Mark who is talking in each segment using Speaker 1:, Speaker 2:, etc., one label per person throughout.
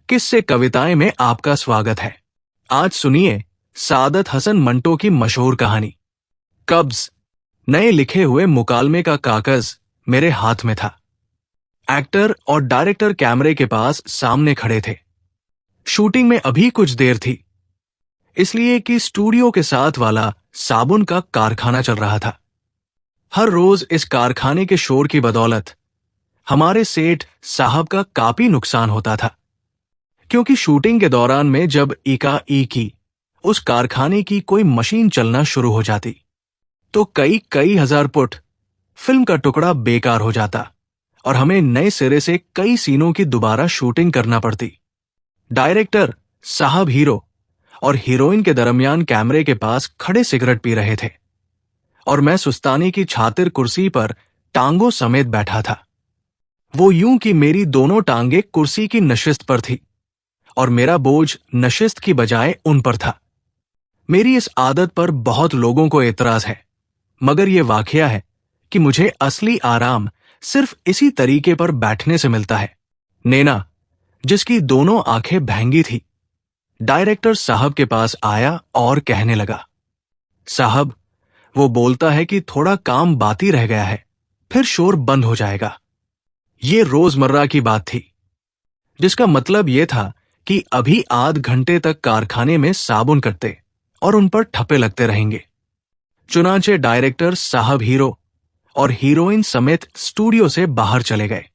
Speaker 1: किस्से कविताएं में आपका स्वागत है। आज सुनिए सादत हसन मंटो की मशहूर कहानी कब्ज। नए लिखे हुए मुकालमे का कागज मेरे हाथ में था। एक्टर और डायरेक्टर कैमरे के पास सामने खड़े थे। शूटिंग में अभी कुछ देर थी, इसलिए कि स्टूडियो के साथ वाला साबुन का कारखाना चल रहा था। हर रोज इस कारखाने के शोर की बदौलत हमारे सेठ साहब का काफी नुकसान होता था, क्योंकि शूटिंग के दौरान में जब एकाएकी उस कारखाने की कोई मशीन चलना शुरू हो जाती तो कई हजार फुट फिल्म का टुकड़ा बेकार हो जाता और हमें नए सिरे से कई सीनों की दोबारा शूटिंग करना पड़ती। डायरेक्टर साहब हीरो और हीरोइन के दरमियान कैमरे के पास खड़े सिगरेट पी रहे थे और मैं सुस्ताने की छातिर कुर्सी पर टांगों समेत बैठा था। वो यूं कि मेरी दोनों टांगे कुर्सी की नशिस्त पर थी और मेरा बोझ नशिस्त की बजाय उन पर था। मेरी इस आदत पर बहुत लोगों को एतराज है, मगर यह वाकया है कि मुझे असली आराम सिर्फ इसी तरीके पर बैठने से मिलता है। नैना, जिसकी दोनों आंखें भैंगी थी, डायरेक्टर साहब के पास आया और कहने लगा, साहब, वो बोलता है कि थोड़ा काम बाकी रह गया है, फिर शोर बंद हो जाएगा। ये रोजमर्रा की बात थी, जिसका मतलब यह था कि अभी आध घंटे तक कारखाने में साबुन करते और उन पर ठप्पे लगते रहेंगे। चुनांचे डायरेक्टर साहब हीरो और हीरोइन समेत स्टूडियो से बाहर चले गए।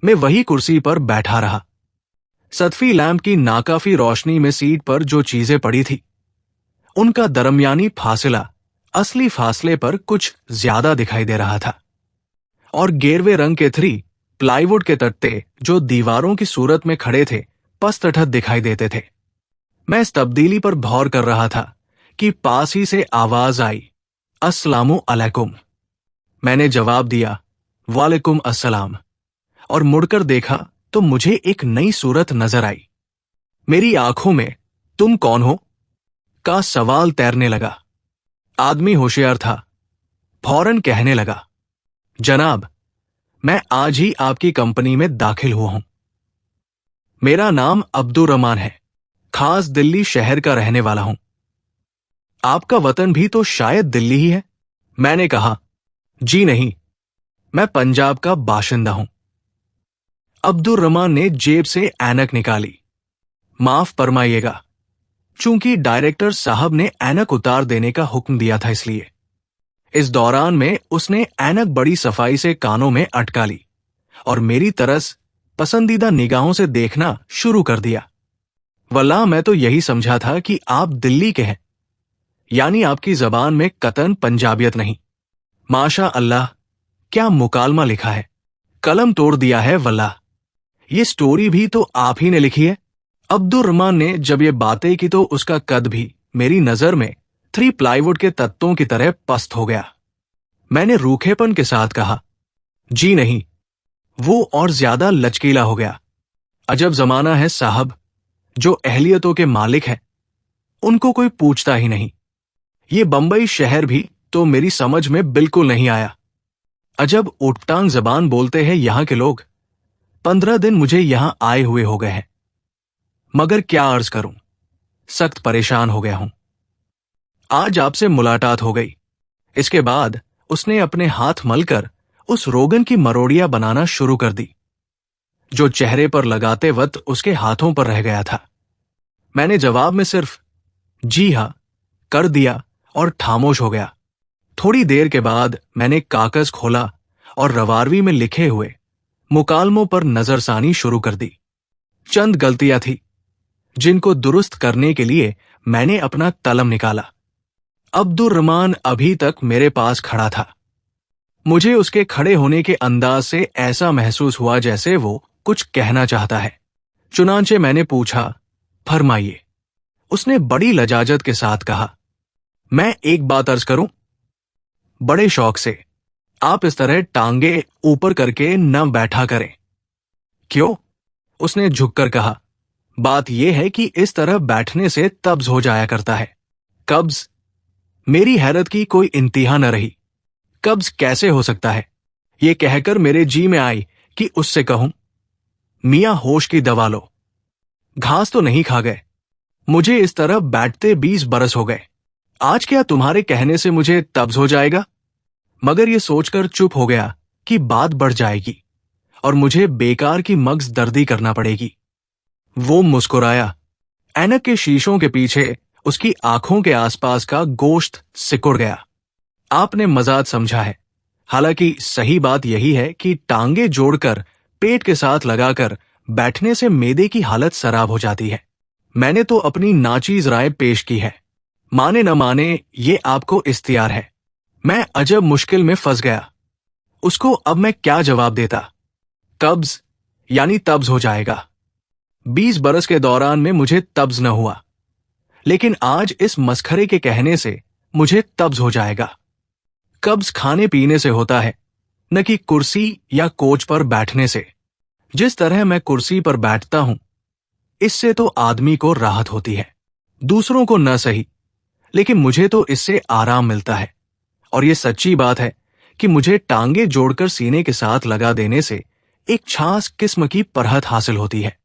Speaker 1: मैं वही कुर्सी पर बैठा रहा। सतफी लैंप की नाकाफी रोशनी में सीट पर जो चीजें पड़ी थी, उनका दरमियानी फासला असली फासले पर कुछ ज्यादा दिखाई दे रहा था और गेरवे रंग के प्लाईवुड के तख्ते जो दीवारों की सूरत में खड़े थे पस्तठत दिखाई देते थे। मैं इस तब्दीली पर भौर कर रहा था कि पास ही से आवाज आई, अस्सलामु अलैकुम। मैंने जवाब दिया, वालेकुम अस्सलाम, और मुड़कर देखा तो मुझे एक नई सूरत नजर आई। मेरी आंखों में तुम कौन हो का सवाल तैरने लगा। आदमी होशियार था, फौरन कहने लगा, जनाब, मैं आज ही आपकी कंपनी में दाखिल हुआ हूं। मेरा नाम अब्दुर्रहमान है, खास दिल्ली शहर का रहने वाला हूं। आपका वतन भी तो शायद दिल्ली ही है। मैंने कहा, जी नहीं, मैं पंजाब का बाशिंदा हूं। अब्दुर्रहमान ने जेब से ऐनक निकाली। माफ फरमाइएगा, चूंकि डायरेक्टर साहब ने ऐनक उतार देने का हुक्म दिया था, इसलिए। इस दौरान में उसने ऐनक बड़ी सफाई से कानों में अटका ली और मेरी तरस पसंदीदा निगाहों से देखना शुरू कर दिया। वल्लाह, मैं तो यही समझा था कि आप दिल्ली के हैं, यानी आपकी जबान में कतन पंजाबियत नहीं। माशा अल्लाह, क्या मुकालमा लिखा है, कलम तोड़ दिया है। वल्लाह, ये स्टोरी भी तो आप ही ने लिखी है। अब्दुर्रहमान ने जब ये बातें की तो उसका कद भी मेरी नजर में प्लाईवुड के तख्तों की तरह पस्त हो गया। मैंने रूखेपन के साथ कहा, जी नहीं। वो और ज्यादा लचकीला हो गया। अजब जमाना है साहब, जो अहलियतों के मालिक हैं उनको कोई पूछता ही नहीं। ये बंबई शहर भी तो मेरी समझ में बिल्कुल नहीं आया। अजब उटपटांग जबान बोलते हैं यहां के लोग। 15 दिन मुझे यहां आए हुए हो गए हैं, मगर क्या अर्ज करूं, सख्त परेशान हो गया हूं। आज आपसे मुलाकात हो गई। इसके बाद उसने अपने हाथ मलकर उस रोगन की मरोड़ियां बनाना शुरू कर दी, जो चेहरे पर लगाते वक्त उसके हाथों पर रह गया था। मैंने जवाब में सिर्फ जी हां कर दिया और खामोश हो गया। थोड़ी देर के बाद मैंने कागज खोला और रवारवी में लिखे हुए मुकालमों पर नजरसानी शुरू कर दी। चंद गलतियां थी, जिनको दुरुस्त करने के लिए मैंने अपना कलम निकाला। अब्दुर्रहमान अभी तक मेरे पास खड़ा था। मुझे उसके खड़े होने के अंदाज से ऐसा महसूस हुआ जैसे वो कुछ कहना चाहता है। चुनांचे मैंने पूछा, फरमाइए। उसने बड़ी लजाजत के साथ कहा, मैं एक बात अर्ज करूं? बड़े शौक से। आप इस तरह टांगे ऊपर करके न बैठा करें। क्यों? उसने झुककर कहा, बात यह है कि इस तरह बैठने से कब्ज हो जाया करता है। कब्ज? मेरी हैरत की कोई इंतहा न रही। कब्ज कैसे हो सकता है? ये कहकर मेरे जी में आई कि उससे कहूं, मियां होश की दवा लो। घास तो नहीं खा गए। मुझे इस तरह बैठते 20 बरस हो गए। आज क्या तुम्हारे कहने से मुझे तब्ज हो जाएगा? मगर ये सोचकर चुप हो गया कि बात बढ़ जाएगी और मुझे बेकार की मग्ज दर्दी करना पड़ेगी। वो मुस्कुराया। ऐनक के शीशों के पीछे उसकी आंखों के आसपास का गोश्त सिकुड़ गया। आपने मजाक समझा है। हालांकि सही बात यही है कि टांगे जोड़कर पेट के साथ लगाकर बैठने से मेदे की हालत खराब हो जाती है। मैंने तो अपनी नाचीज राय पेश की है। माने न माने ये आपको इख्तियार है। मैं अजब मुश्किल में फंस गया। उसको अब मैं क्या जवाब देता? कब्ज यानी तब्ज हो जाएगा। 20 बरस के दौरान में मुझे तब्ज न हुआ, लेकिन आज इस मस्खरे के कहने से मुझे तब्ज हो जाएगा। कब्ज खाने पीने से होता है, न कि कुर्सी या कोच पर बैठने से। जिस तरह मैं कुर्सी पर बैठता हूं, इससे तो आदमी को राहत होती है, दूसरों को न सही, लेकिन मुझे तो इससे आराम मिलता है। और ये सच्ची बात है कि मुझे टांगे जोड़कर सीने के साथ लगा देने से एक खास किस्म की परहत हासिल होती है।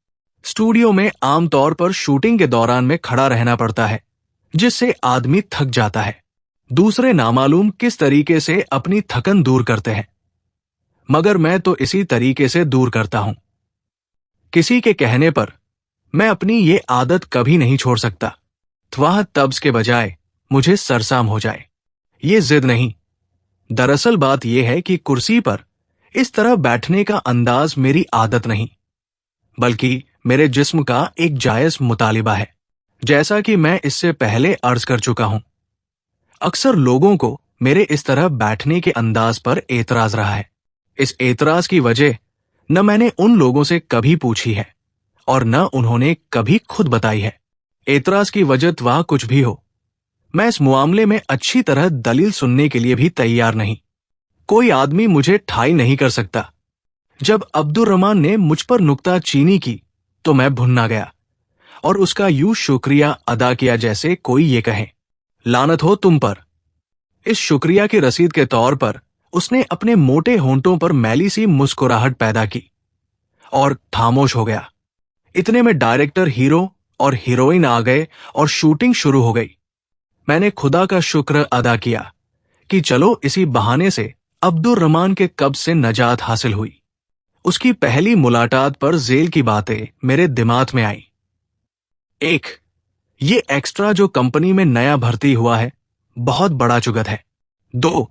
Speaker 1: स्टूडियो में आमतौर पर शूटिंग के दौरान में खड़ा रहना पड़ता है, जिससे आदमी थक जाता है। दूसरे नामालूम किस तरीके से अपनी थकन दूर करते हैं, मगर मैं तो इसी तरीके से दूर करता हूं। किसी के कहने पर मैं अपनी ये आदत कभी नहीं छोड़ सकता। वह तब्ज के बजाय मुझे सरसाम हो जाए, ये जिद नहीं। दरअसल बात यह है कि कुर्सी पर इस तरह बैठने का अंदाज मेरी आदत नहीं, बल्कि मेरे जिस्म का एक जायज मुतालिबा है, जैसा कि मैं इससे पहले अर्ज कर चुका हूं। अक्सर लोगों को मेरे इस तरह बैठने के अंदाज पर एतराज रहा है। इस एतराज की वजह न मैंने उन लोगों से कभी पूछी है और न उन्होंने कभी खुद बताई है। एतराज की वजह वह कुछ भी हो, मैं इस मामले में अच्छी तरह दलील सुनने के लिए भी तैयार नहीं। कोई आदमी मुझे ठाई नहीं कर सकता। जब अब्दुर रहमान ने मुझ पर नुक्ता चीनी की तो मैं भुन्ना गया और उसका यूं शुक्रिया अदा किया जैसे कोई ये कहे, लानत हो तुम पर। इस शुक्रिया की रसीद के तौर पर उसने अपने मोटे होंठों पर मैली सी मुस्कुराहट पैदा की और खामोश हो गया। इतने में डायरेक्टर हीरो और हीरोइन आ गए और शूटिंग शुरू हो गई। मैंने खुदा का शुक्र अदा किया कि चलो इसी बहाने से अब्दुर रहमान के कब्ज से नजात हासिल हुई। उसकी पहली मुलाकात पर जेल की बातें मेरे दिमाग में आई। 1. ये एक्स्ट्रा जो कंपनी में नया भर्ती हुआ है, बहुत बड़ा चुगत है। 2.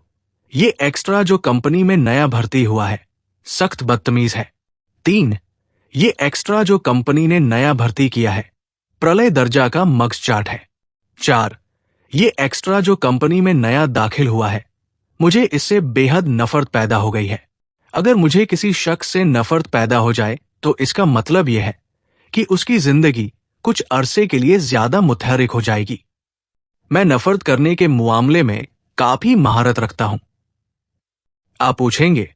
Speaker 1: ये एक्स्ट्रा जो कंपनी में नया भर्ती हुआ है, सख्त बदतमीज है। 3. ये एक्स्ट्रा जो कंपनी ने नया भर्ती किया है, प्रलय दर्जा का मग्ज चाट है। 4. ये एक्स्ट्रा जो कंपनी में नया दाखिल हुआ है, मुझे इससे बेहद नफरत पैदा हो गई है। अगर मुझे किसी शख्स से नफरत पैदा हो जाए तो इसका मतलब यह है कि उसकी जिंदगी कुछ अरसे के लिए ज्यादा मुतहरिक हो जाएगी। मैं नफरत करने के मामले में काफी महारत रखता हूं। आप पूछेंगे,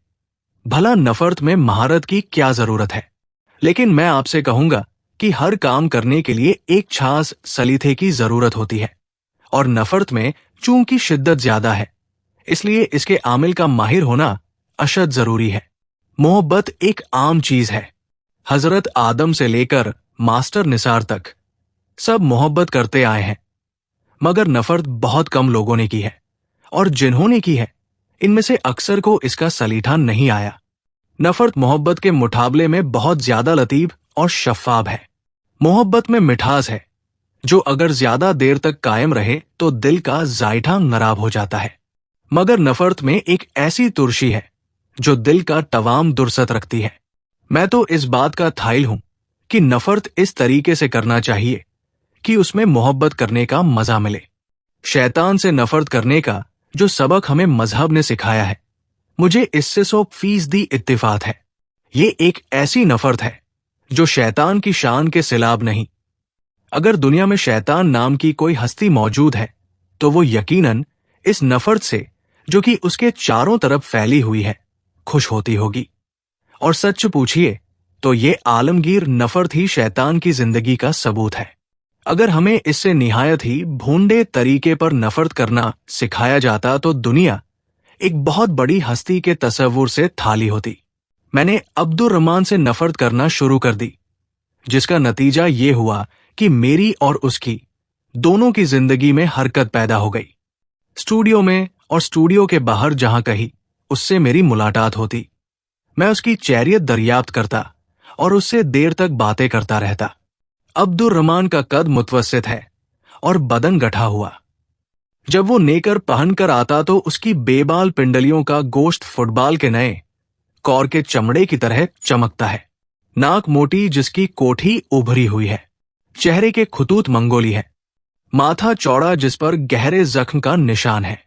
Speaker 1: भला नफरत में महारत की क्या जरूरत है? लेकिन मैं आपसे कहूंगा कि हर काम करने के लिए एक खास सलीथे की जरूरत होती है, और नफरत में चूंकि शिद्दत ज्यादा है, इसलिए इसके आमिल का माहिर होना अशद जरूरी है। मोहब्बत एक आम चीज है। हजरत आदम से लेकर मास्टर निसार तक सब मोहब्बत करते आए हैं, मगर नफरत बहुत कम लोगों ने की है, और जिन्होंने की है इनमें से अक्सर को इसका सलीठा नहीं आया। नफरत मोहब्बत के मुकाबले में बहुत ज्यादा लतीफ और शफ्फाफ है। मोहब्बत में मिठास है जो अगर ज्यादा देर तक कायम रहे तो दिल का जायठा खराब हो जाता है, मगर नफरत में एक ऐसी तुरशी है जो दिल का तवाम दुर्सत रखती है। मैं तो इस बात का थाइल हूं कि नफरत इस तरीके से करना चाहिए कि उसमें मोहब्बत करने का मजा मिले। शैतान से नफरत करने का जो सबक हमें मजहब ने सिखाया है, मुझे इससे 100% इत्तिफाक है। ये एक ऐसी नफरत है जो शैतान की शान के सिलाब नहीं। अगर दुनिया में शैतान नाम की कोई हस्ती मौजूद है तो वो यकीनन इस नफरत से जो कि उसके चारों तरफ फैली हुई है खुश होती होगी। और सच पूछिए तो ये आलमगीर नफरत ही शैतान की जिंदगी का सबूत है। अगर हमें इससे निहायत ही भूंडे तरीके पर नफरत करना सिखाया जाता तो दुनिया एक बहुत बड़ी हस्ती के तसव्वुर से थाली होती। मैंने अब्दुर रहमान से नफरत करना शुरू कर दी, जिसका नतीजा ये हुआ कि मेरी और उसकी दोनों की जिंदगी में हरकत पैदा हो गई। स्टूडियो में और स्टूडियो के बाहर जहां कहीं उससे मेरी मुलाकात होती, मैं उसकी चैरियत दरियाफ्त करता और उससे देर तक बातें करता रहता। अब्दुर रहमान का कद मुतवस्सित है और बदन गठा हुआ। जब वो नेकर पहनकर आता तो उसकी बेबाल पिंडलियों का गोश्त फुटबॉल के नए कौर के चमड़े की तरह चमकता है। नाक मोटी जिसकी कोठी उभरी हुई है, चेहरे के खुतूत मंगोली है, माथा चौड़ा जिस पर गहरे जख्म का निशान है।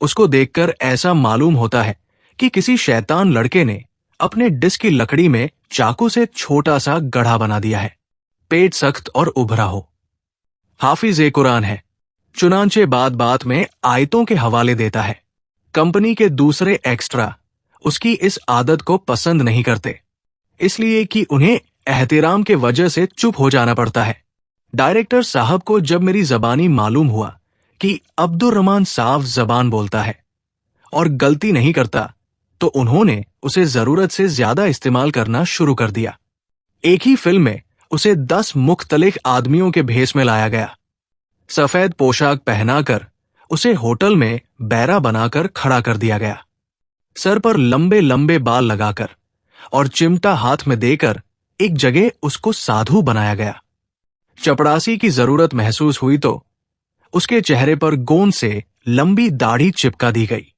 Speaker 1: उसको देखकर ऐसा मालूम होता है कि किसी शैतान लड़के ने अपने डिस्क की लकड़ी में चाकू से छोटा सा गढ़ा बना दिया है। पेट सख्त और उभरा हो, हाफिज कुरान है, चुनांचे बात बात में आयतों के हवाले देता है। कंपनी के दूसरे एक्स्ट्रा उसकी इस आदत को पसंद नहीं करते, इसलिए कि उन्हें एहतिराम के वजह से चुप हो जाना पड़ता है। डायरेक्टर साहब को जब मेरी जबानी मालूम हुआ कि अब्दुर रहमान साफ जबान बोलता है और गलती नहीं करता, तो उन्होंने उसे जरूरत से ज्यादा इस्तेमाल करना शुरू कर दिया। एक ही फिल्म में उसे 10 मुख्तलिफ आदमियों के भेष में लाया गया। सफेद पोशाक पहनाकर उसे होटल में बैरा बनाकर खड़ा कर दिया गया। सर पर लंबे लंबे बाल लगाकर और चिमटा हाथ में देकर एक जगह उसको साधु बनाया गया। चपड़ासी की जरूरत महसूस हुई तो उसके चेहरे पर गोंद से लंबी दाढ़ी चिपका दी गई।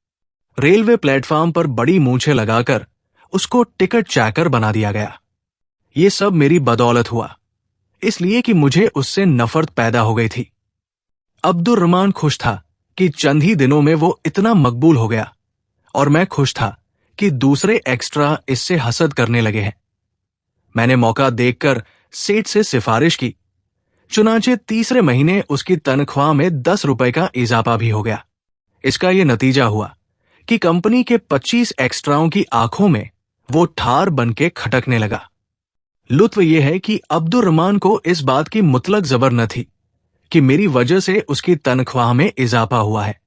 Speaker 1: रेलवे प्लेटफॉर्म पर बड़ी मूंछें लगाकर उसको टिकट चैकर बना दिया गया। ये सब मेरी बदौलत हुआ, इसलिए कि मुझे उससे नफरत पैदा हो गई थी। अब्दुर रहमान खुश था कि चंद ही दिनों में वो इतना मकबूल हो गया, और मैं खुश था कि दूसरे एक्स्ट्रा इससे हसद करने लगे हैं। मैंने मौका देखकर सेठ से सिफारिश की। चुनांचे तीसरे महीने उसकी तनख्वाह में 10 रुपए का इजाफा भी हो गया। इसका यह नतीजा हुआ कि कंपनी के 25 एक्स्ट्राओं की आंखों में वो ठार बनके खटकने लगा। लुत्फ यह है कि अब्दुर रहमान को इस बात की मुतलक जबर न थी कि मेरी वजह से उसकी तनख्वाह में इजाफा हुआ है,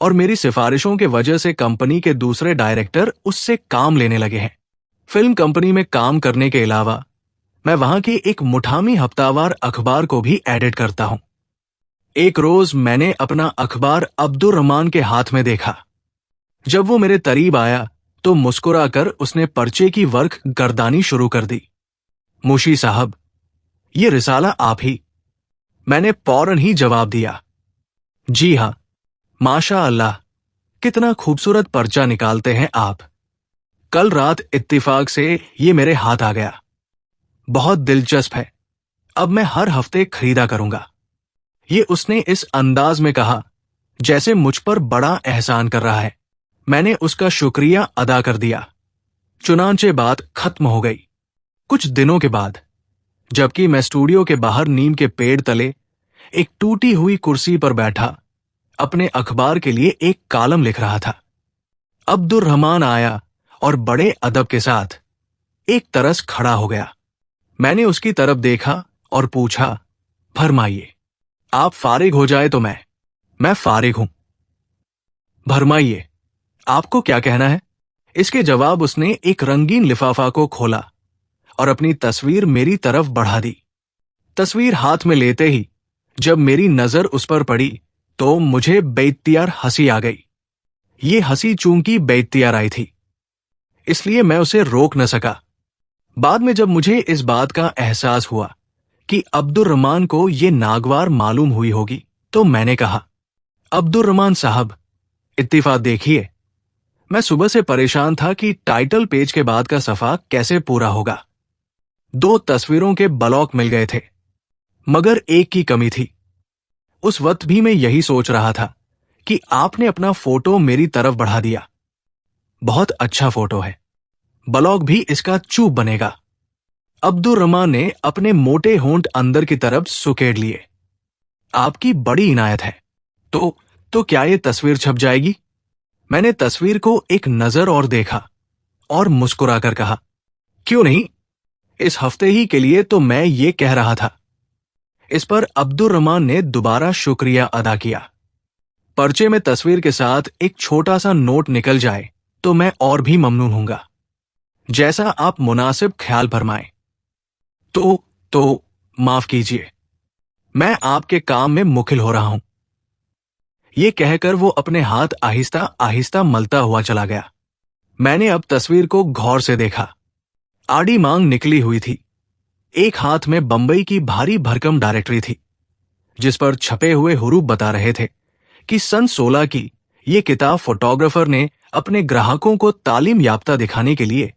Speaker 1: और मेरी सिफारिशों के वजह से कंपनी के दूसरे डायरेक्टर उससे काम लेने लगे हैं। फिल्म कंपनी में काम करने के अलावा मैं वहां की एक मुठामी हफ्तावार अखबार को भी एडिट करता हूं। एक रोज मैंने अपना अखबार अब्दुर रहमान के हाथ में देखा। जब वो मेरे करीब आया तो मुस्कुराकर उसने पर्चे की वर्क गर्दानी शुरू कर दी। मुशी साहब, ये रिसाला आप ही। मैंने फौरन ही जवाब दिया, जी हां, माशा अल्लाह, कितना खूबसूरत पर्चा निकालते हैं आप। कल रात इत्तिफाक से ये मेरे हाथ आ गया। बहुत दिलचस्प है, अब मैं हर हफ्ते खरीदा करूंगा। ये उसने इस अंदाज में कहा जैसे मुझ पर बड़ा एहसान कर रहा है। मैंने उसका शुक्रिया अदा कर दिया। चुनांचे बात खत्म हो गई। कुछ दिनों के बाद, जबकि मैं स्टूडियो के बाहर नीम के पेड़ तले एक टूटी हुई कुर्सी पर बैठा अपने अखबार के लिए एक कॉलम लिख रहा था, अब्दुर रहमान आया और बड़े अदब के साथ एक तरस खड़ा हो गया। मैंने उसकी तरफ देखा और पूछा, फरमाइए, आप फारिग हो जाए तो मैं फारिग हूं। भरमाइए, आपको क्या कहना है? इसके जवाब उसने एक रंगीन लिफाफा को खोला और अपनी तस्वीर मेरी तरफ बढ़ा दी। तस्वीर हाथ में लेते ही जब मेरी नजर उस पर पड़ी तो मुझे बेइख्तियार हंसी आ गई। ये हंसी चूंकि बेइख्तियार आई थी, इसलिए मैं उसे रोक न सका। बाद में जब मुझे इस बात का एहसास हुआ कि अब्दुर रहमान को ये नागवार मालूम हुई होगी, तो मैंने कहा, अब्दुर रहमान साहब, इत्तिफाक देखिए, मैं सुबह से परेशान था कि टाइटल पेज के बाद का सफा कैसे पूरा होगा। 2 तस्वीरों के ब्लॉक मिल गए थे, मगर एक की कमी थी। उस वक्त भी मैं यही सोच रहा था कि आपने अपना फोटो मेरी तरफ बढ़ा दिया। बहुत अच्छा फोटो है, ब्लॉक भी इसका चूप बनेगा। अब्दुर रहमान ने अपने मोटे होंठ अंदर की तरफ सुकेड़ लिए। आपकी बड़ी इनायत है। तो क्या ये तस्वीर छप जाएगी? मैंने तस्वीर को एक नजर और देखा और मुस्कुराकर कहा, क्यों नहीं, इस हफ्ते ही के लिए तो मैं ये कह रहा था। इस पर अब्दुर रहमान ने दोबारा शुक्रिया अदा किया। पर्चे में तस्वीर के साथ एक छोटा सा नोट निकल जाए तो मैं और भी ममनून हूंगा, जैसा आप मुनासिब ख्याल फरमाएं। तो माफ कीजिए, मैं आपके काम में मुखिल हो रहा हूं। ये कहकर वो अपने हाथ आहिस्ता आहिस्ता मलता हुआ चला गया। मैंने अब तस्वीर को गौर से देखा। आड़ी मांग निकली हुई थी। एक हाथ में बंबई की भारी भरकम डायरेक्टरी थी, जिस पर छपे हुए हुरूफ बता रहे थे कि सन 16 की ये किताब फोटोग्राफर ने अपने ग्राहकों को तालीम याफ्ता दिखाने के लिए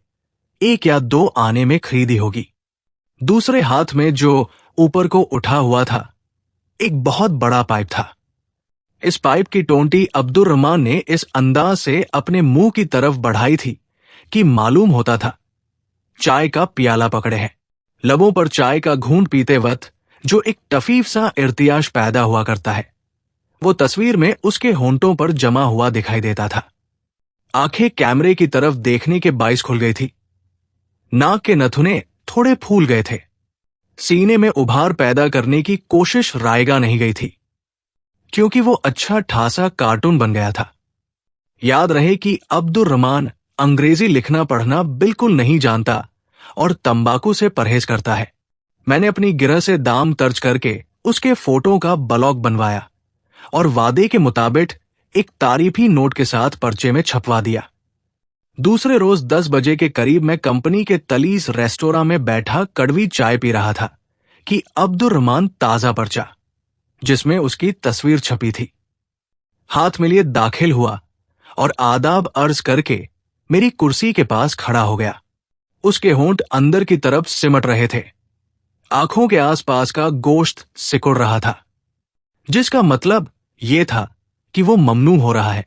Speaker 1: 1 या 2 आने में खरीदी होगी। दूसरे हाथ में जो ऊपर को उठा हुआ था, एक बहुत बड़ा पाइप था। इस पाइप की टोंटी अब्दुर रहमान ने इस अंदाज से अपने मुंह की तरफ बढ़ाई थी कि मालूम होता था चाय का प्याला पकड़े है। लबों पर चाय का घूंट पीते वक्त जो एक टफीफ सा इर्तियाश पैदा हुआ करता है, वो तस्वीर में उसके होंठों पर जमा हुआ दिखाई देता था। आंखें कैमरे की तरफ देखने के बाइस खुल गई थी। नाक के नथुने थोड़े फूल गए थे। सीने में उभार पैदा करने की कोशिश रायगा नहीं गई थी, क्योंकि वो अच्छा ठासा कार्टून बन गया था। याद रहे कि अब्दुर रहमान अंग्रेजी लिखना पढ़ना बिल्कुल नहीं जानता और तंबाकू से परहेज करता है। मैंने अपनी गिरह से दाम तर्ज करके उसके फोटो का ब्लॉग बनवाया और वादे के मुताबिक एक तारीफी नोट के साथ पर्चे में छपवा दिया। दूसरे रोज 10 बजे के करीब मैं कंपनी के तलीस रेस्टोरेंट में बैठा कड़वी चाय पी रहा था कि अब्दुर रहमान ताजा पर्चा, जिसमें उसकी तस्वीर छपी थी, हाथ में लिए दाखिल हुआ और आदाब अर्ज करके मेरी कुर्सी के पास खड़ा हो गया। उसके होंठ अंदर की तरफ सिमट रहे थे। आंखों के आसपास का गोश्त सिकुड़ रहा था, जिसका मतलब यह था कि वो ममनू हो रहा है।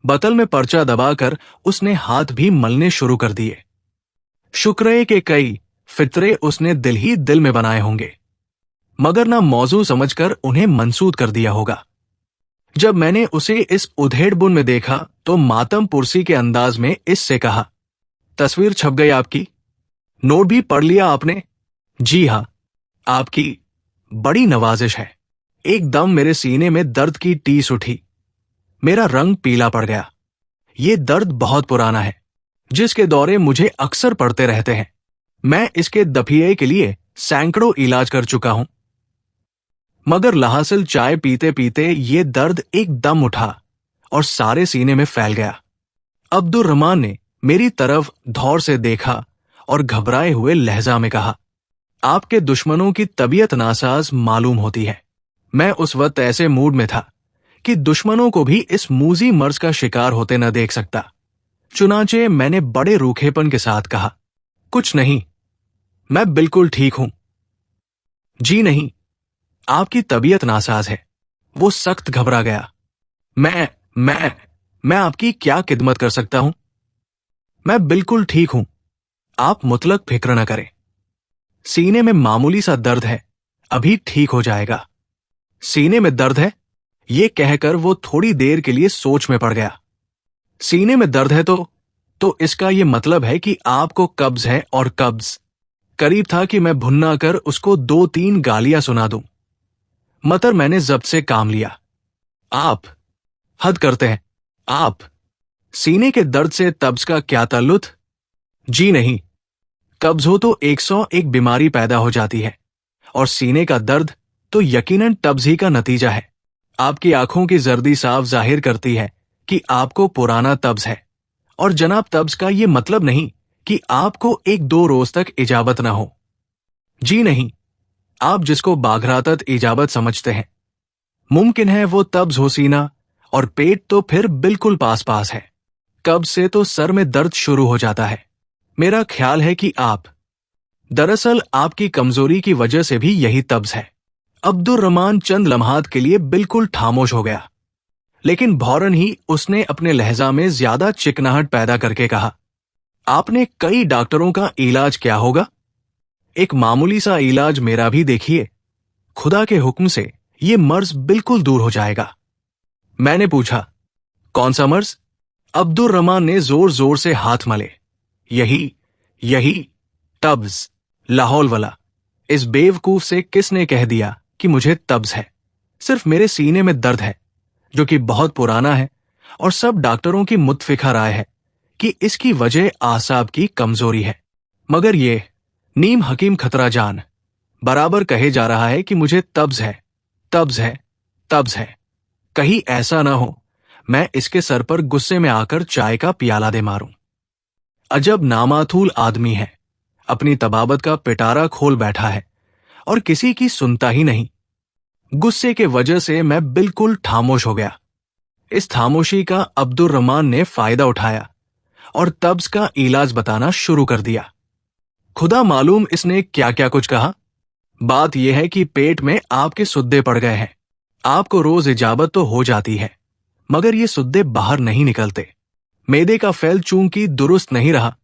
Speaker 1: बोतल में पर्चा दबाकर उसने हाथ भी मलने शुरू कर दिए। शुक्र है कि कई फितरे उसने दिल ही दिल में बनाए होंगे, मगर ना मौजू समझकर उन्हें मंसूद कर दिया होगा। जब मैंने उसे इस उधेड़बुन में देखा तो मातम पुरसी के अंदाज में इससे कहा, तस्वीर छप गई आपकी? नोट भी पढ़ लिया आपने? जी हां, आपकी बड़ी नवाजिश है। एकदम मेरे सीने में दर्द की टीस उठी। मेरा रंग पीला पड़ गया। ये दर्द बहुत पुराना है, जिसके दौरे मुझे अक्सर पड़ते रहते हैं। मैं इसके दफिये के लिए सैकड़ों इलाज कर चुका हूं, मगर लहासिल चाय पीते पीते ये दर्द एकदम उठा और सारे सीने में फैल गया। अब्दुर रहमान ने मेरी तरफ धौर से देखा और घबराए हुए लहजा में कहा, आपके दुश्मनों की तबीयत नासाज मालूम होती है। मैं उस वक्त ऐसे मूड में था कि दुश्मनों को भी इस मूजी मर्ज का शिकार होते न देख सकता। चुनाचे मैंने बड़े रूखेपन के साथ कहा, कुछ नहीं, मैं बिल्कुल ठीक हूं। जी नहीं, आपकी तबीयत नासाज है। वो सख्त घबरा गया। मैं आपकी क्या खिदमत कर सकता हूं? मैं बिल्कुल ठीक हूं, आप मुतलक फिक्र न करें। सीने में मामूली सा दर्द है, अभी ठीक हो जाएगा। सीने में दर्द है? ये कहकर वो थोड़ी देर के लिए सोच में पड़ गया। सीने में दर्द है तो इसका ये मतलब है कि आपको कब्ज है, और कब्ज। करीब था कि मैं भुन्ना कर उसको 2-3 गालियां सुना दूं, मगर मैंने जब्त से काम लिया। आप हद करते हैं। आप सीने के दर्द से तब्ज का क्या ताल्लुक? जी नहीं, कब्ज हो तो 101 बीमारी पैदा हो जाती है, और सीने का दर्द तो यकीनन तब्ज ही का नतीजा है। आपकी आंखों की जर्दी साफ जाहिर करती है कि आपको पुराना तब्ज है, और जनाब तब्ज का ये मतलब नहीं कि आपको 1-2 रोज तक इजाबत ना हो। जी नहीं, आप जिसको बाघरातत इजाबत समझते हैं, मुमकिन है वो तब्ज हो सीना, और पेट तो फिर बिल्कुल पास पास है। कब्ज से तो सर में दर्द शुरू हो जाता है। मेरा ख्याल है कि दरअसल आपकी कमजोरी की वजह से भी यही तब्ज है। अब्दुर रहमान चंद लम्हात के लिए बिल्कुल खामोश हो गया, लेकिन भौरन ही उसने अपने लहजा में ज्यादा चिकनाहट पैदा करके कहा, आपने कई डॉक्टरों का इलाज क्या होगा? एक मामूली सा इलाज मेरा भी देखिए। खुदा के हुक्म से ये मर्ज बिल्कुल दूर हो जाएगा। मैंने पूछा, कौन सा मर्ज? अब्दुर रहमान ने जोर जोर से हाथ मले। यही तब्ज, लाहौल वाला। इस बेवकूफ से किसने कह दिया कि मुझे तब्ज है? सिर्फ मेरे सीने में दर्द है, जो कि बहुत पुराना है, और सब डॉक्टरों की मुत्फिका राय है कि इसकी वजह आसाब की कमजोरी है। मगर ये नीम हकीम खतरा जान, बराबर कहे जा रहा है कि मुझे तब्ज है, तब्ज है, तब्ज है। कहीं ऐसा ना हो मैं इसके सर पर गुस्से में आकर चाय का प्याला दे मारूं। अजब नामातूल आदमी है, अपनी तबाबत का पिटारा खोल बैठा है और किसी की सुनता ही नहीं। गुस्से के वजह से मैं बिल्कुल खामोश हो गया। इस खामोशी का अब्दुर रहमान ने फायदा उठाया और तब्ज का इलाज बताना शुरू कर दिया। खुदा मालूम इसने क्या क्या कुछ कहा। बात यह है कि पेट में आपके सुद्दे पड़ गए हैं। आपको रोज इजाबत तो हो जाती है, मगर ये सुद्दे बाहर नहीं निकलते। मैदे का फैल चूंकि दुरुस्त नहीं रहा,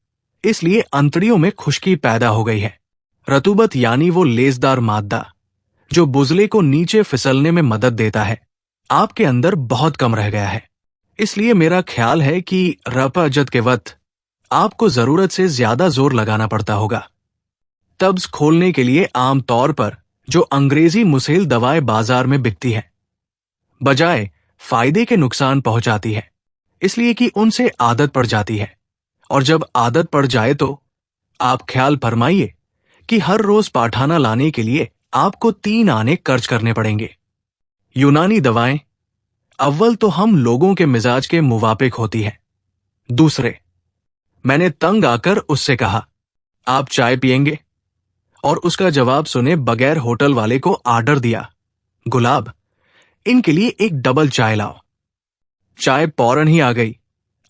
Speaker 1: इसलिए अंतड़ियों में खुश्की पैदा हो गई है। रतूबत यानी वो लेजदार मादा जो बुजले को नीचे फिसलने में मदद देता है, आपके अंदर बहुत कम रह गया है। इसलिए मेरा ख्याल है कि रफा जद के वक्त आपको जरूरत से ज्यादा जोर लगाना पड़ता होगा। तब्ज खोलने के लिए आमतौर पर जो अंग्रेजी मुसेल दवाएं बाजार में बिकती है, बजाय फायदे के नुकसान पहुंचाती है, इसलिए कि उनसे आदत पड़ जाती है। और जब आदत पड़ जाए तो आप ख्याल फरमाइए कि हर रोज पाठाना लाने के लिए आपको 3 आने खर्च करने पड़ेंगे। यूनानी दवाएं अव्वल तो हम लोगों के मिजाज के मुवाफिक होती है। दूसरे, मैंने तंग आकर उससे कहा, आप चाय पिएंगे? और उसका जवाब सुने बगैर होटल वाले को आर्डर दिया, गुलाब इनके लिए एक डबल चाय लाओ। चाय फौरन ही आ गई।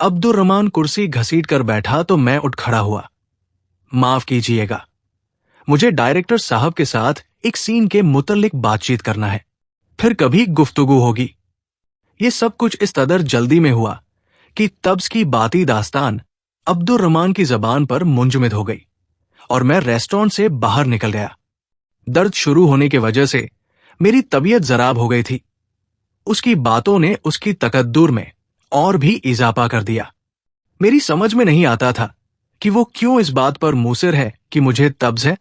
Speaker 1: अब्दुर रहमान कुर्सी घसीट कर बैठा तो मैं उठ खड़ा हुआ। माफ कीजिएगा, मुझे डायरेक्टर साहब के साथ एक सीन के मुतल्लिक बातचीत करना है, फिर कभी गुफ्तगू होगी। ये सब कुछ इस कदर जल्दी में हुआ कि तब्ज की बाती दास्तान अब्दुर रहमान की जबान पर मुंजमद हो गई और मैं रेस्टोरेंट से बाहर निकल गया। दर्द शुरू होने की वजह से मेरी तबीयत जराब हो गई थी। उसकी बातों ने उसकी तकद्दुर में और भी इजाफा कर दिया। मेरी समझ में नहीं आता था कि वो क्यों इस बात पर मुसिर है कि मुझे तब्ज है।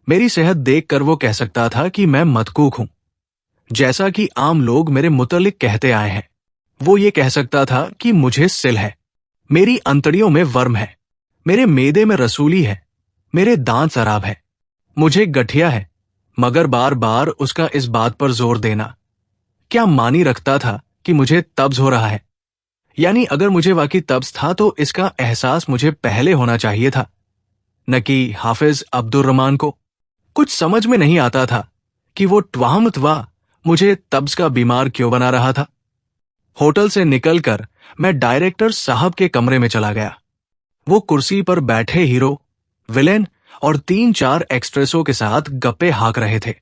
Speaker 1: मेरी सेहत देखकर वो कह सकता था कि मैं मदकूक हूं, जैसा कि आम लोग मेरे मुतल्लिक कहते आए हैं। वो ये कह सकता था कि मुझे सिल है, मेरी अंतड़ियों में वर्म है, मेरे मेदे में रसूली है, मेरे दांत शराब है, मुझे गठिया है। मगर बार बार उसका इस बात पर जोर देना क्या मानी रखता था कि मुझे तब्ज हो रहा है? यानी अगर मुझे वाकई तब्ज था तो इसका एहसास मुझे पहले होना चाहिए था, न कि हाफिज अब्दुर रहमान को। कुछ समझ में नहीं आता था कि वो ट्वाहमतवा मुझे तब्ज का बीमार क्यों बना रहा था। होटल से निकलकर मैं डायरेक्टर साहब के कमरे में चला गया। वो कुर्सी पर बैठे हीरो, विलेन और 3-4 एक्सप्रेसों के साथ गप्पे हाँक रहे थे।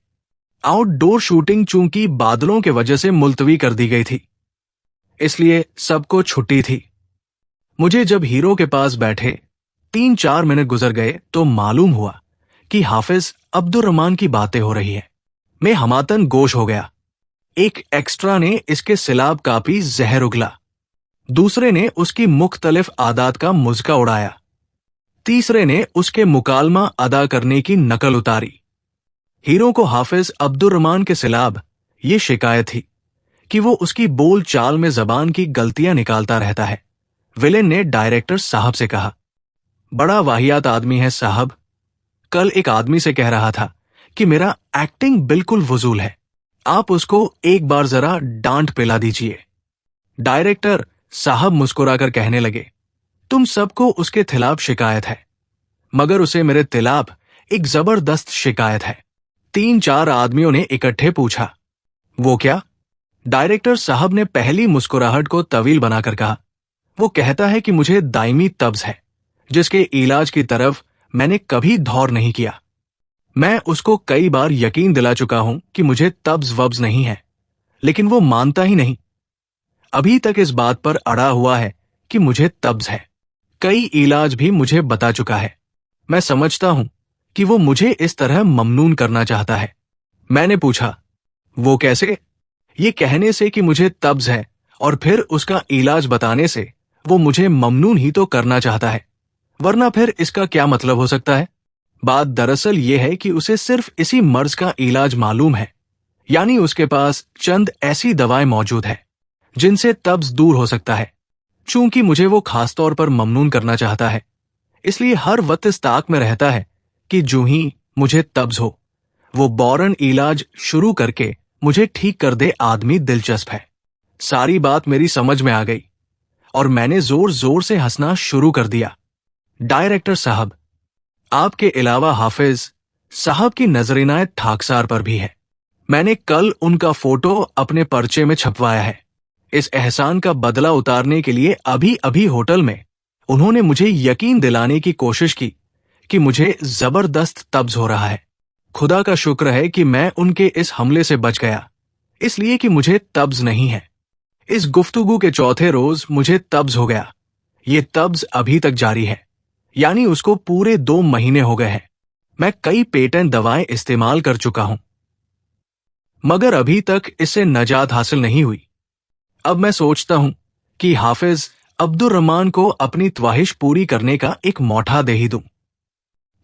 Speaker 1: आउटडोर शूटिंग चूंकि बादलों के वजह से मुलतवी कर दी गई थी, इसलिए सबको छुट्टी थी। मुझे जब हीरो के पास बैठे 3-4 मिनट गुजर गए तो मालूम हुआ कि हाफिज अब्दुर रहमान की बातें हो रही है। मैं हमातन गोश हो गया। एक एक्स्ट्रा ने इसके सिलाब कापी जहर उगला, दूसरे ने उसकी मुख्तलिफ आदात का मुज़का उड़ाया, तीसरे ने उसके मुकालमा अदा करने की नकल उतारी। हीरो को हाफिज अब्दुर रहमान के सिलाब ये शिकायत थी कि वो उसकी बोल चाल में जबान की गलतियां निकालता रहता है। विलेन ने डायरेक्टर साहब से कहा, बड़ा वाहियात आदमी है साहब। कल एक आदमी से कह रहा था कि मेरा एक्टिंग बिल्कुल फजूल है, आप उसको एक बार जरा डांट पिला दीजिए। डायरेक्टर साहब मुस्कुराकर कहने लगे, तुम सबको उसके खिलाफ शिकायत है, मगर उसे मेरे खिलाफ एक जबरदस्त शिकायत है। 3-4 आदमियों ने इकट्ठे पूछा, वो क्या? डायरेक्टर साहब ने पहली मुस्कुराहट को तवील बनाकर कहा, वो कहता है कि मुझे दायमी तब्ज है, जिसके इलाज की तरफ मैंने कभी दौर नहीं किया। मैं उसको कई बार यकीन दिला चुका हूं कि मुझे तब्ज वब्ज नहीं है, लेकिन वो मानता ही नहीं। अभी तक इस बात पर अड़ा हुआ है कि मुझे तब्ज है। कई इलाज भी मुझे बता चुका है। मैं समझता हूं कि वो मुझे इस तरह ममनून करना चाहता है। मैंने पूछा, वो कैसे? ये कहने से कि मुझे तब्ज है और फिर उसका इलाज बताने से वो मुझे ममनून ही तो करना चाहता है, वरना फिर इसका क्या मतलब हो सकता है? बात दरअसल ये है कि उसे सिर्फ इसी मर्ज का इलाज मालूम है, यानी उसके पास चंद ऐसी दवाएं मौजूद है जिनसे तब्ज दूर हो सकता है। चूंकि मुझे वो खास तौर पर ममनून करना चाहता है, इसलिए हर वक्त इस ताक में रहता है कि जो ही मुझे तब्ज हो वो बौरन इलाज शुरू करके मुझे ठीक कर दे आदमी दिलचस्प है। सारी बात मेरी समझ में आ गई और मैंने जोर जोर से हंसना शुरू कर दिया। डायरेक्टर साहब, आपके अलावा हाफिज साहब की नजर इनायत ठाकसार पर भी है। मैंने कल उनका फोटो अपने पर्चे में छपवाया है। इस एहसान का बदला उतारने के लिए अभी अभी होटल में उन्होंने मुझे यकीन दिलाने की कोशिश की कि मुझे जबरदस्त तब्ज हो रहा है। खुदा का शुक्र है कि मैं उनके इस हमले से बच गया, इसलिए कि मुझे तब्ज नहीं है। इस गुफ्तगू के चौथे रोज मुझे तब्ज हो गया। ये तब्ज अभी तक जारी है, यानी उसको पूरे 2 महीने हो गए हैं। मैं कई पेटेंट दवाएं इस्तेमाल कर चुका हूं, मगर अभी तक इससे नजात हासिल नहीं हुई। अब मैं सोचता हूं कि हाफिज अब्दुर रहमान को अपनी ख्वाहिश पूरी करने का एक मौका दे ही दूं।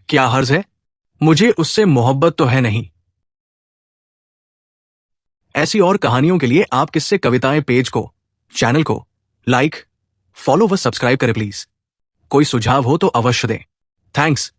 Speaker 1: क्या हर्ज है? मुझे उससे मोहब्बत तो है नहीं। ऐसी और कहानियों के लिए आप किससे कविताएं पेज को, चैनल को लाइक, फॉलो व सब्सक्राइब करें प्लीज। कोई सुझाव हो तो अवश्य दें। थैंक्स।